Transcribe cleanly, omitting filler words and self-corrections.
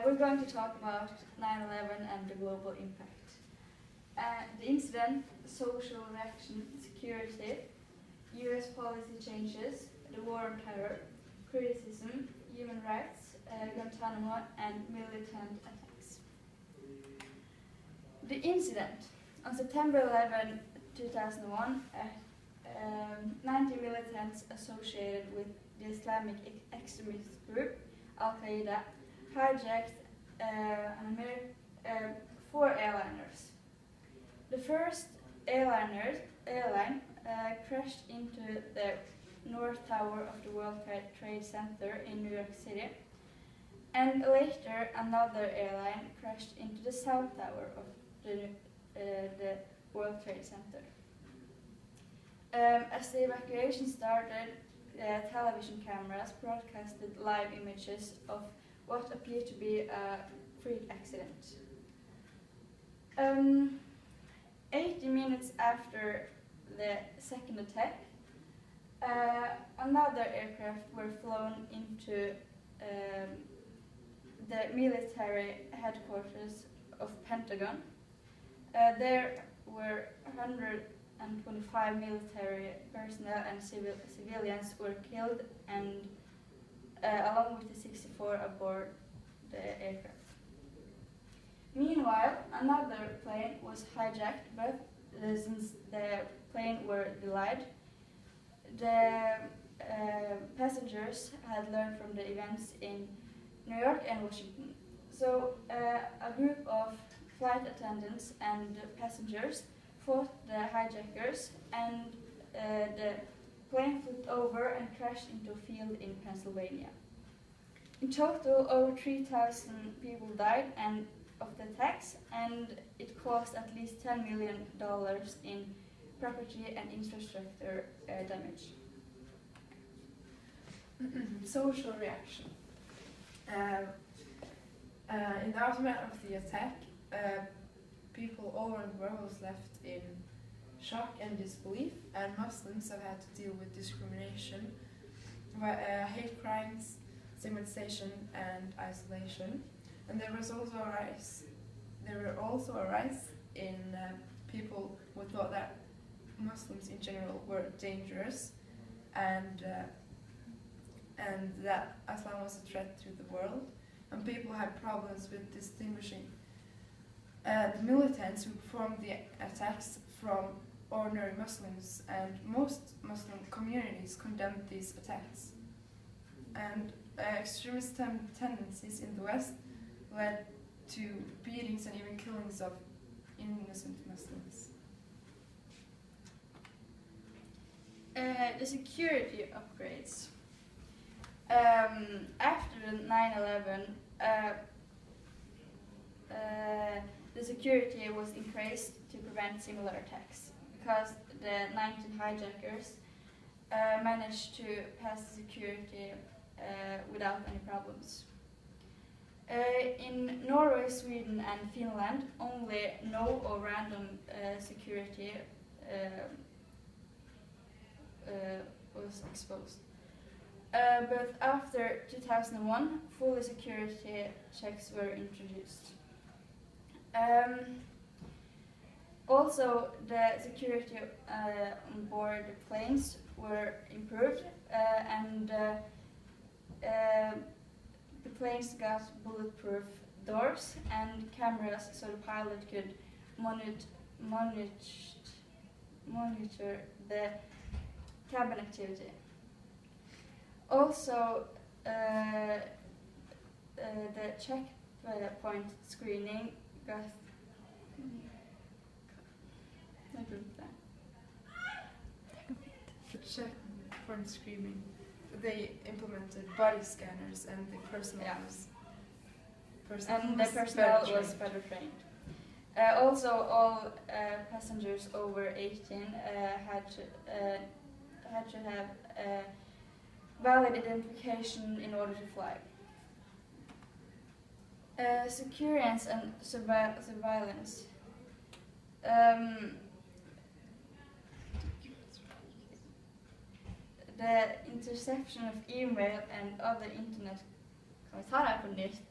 We're going to talk about 9/11 and the global impact. The incident, social reaction, security, US policy changes, the war on terror, criticism, human rights, Guantanamo, and militant attacks. The incident. On September 11, 2001, 90 militants associated with the Islamic extremist group Al-Qaeda hijacked 4 airliners. The first airline crashed into the North Tower of the World Trade Center in New York City, and later another airline crashed into the South Tower of the World Trade Center. As the evacuation started, television cameras broadcasted live images of what appeared to be a freak accident. 80 minutes after the second attack, another aircraft were flown into the military headquarters of Pentagon. There were 125 military personnel and civilians were killed, and along with the 64 aboard the aircraft. Meanwhile, another plane was hijacked, but since the plane were delayed, the passengers had learned from the events in New York and Washington. So a group of flight attendants and passengers fought the hijackers, and the plane flipped over and crashed into a field in Pennsylvania. In total, over 3,000 people died of the attacks, and it caused at least $10 million in property and infrastructure damage. Social reaction. In the aftermath of the attack, people all around the world was left in shock and disbelief, and Muslims have had to deal with discrimination, hate crimes, stigmatization, and isolation. And there were also a rise in people who thought that Muslims in general were dangerous, and that Islam was a threat to the world. And people had problems with distinguishing the militants who performed the attacks from ordinary Muslims, and most Muslim communities condemned these attacks. And extremist tendencies in the West led to beatings and even killings of innocent Muslims. The security upgrades. After 9/11, the security was increased to prevent similar attacks, because the 19 hijackers managed to pass the security without any problems. In Norway, Sweden, and Finland, only no or random security was exposed. But after 2001, full security checks were introduced. Also, the security on board the planes were improved, and the planes got bulletproof doors and cameras, so the pilot could monitor the cabin activity. Also, the checkpoint screening got Checkpoint screening. They implemented body scanners, and the personnel was better trained. Also, all passengers over 18 had to have valid identification in order to fly. Security and surveillance. The interception of email and other internet. Kan vi ta det här på nytt?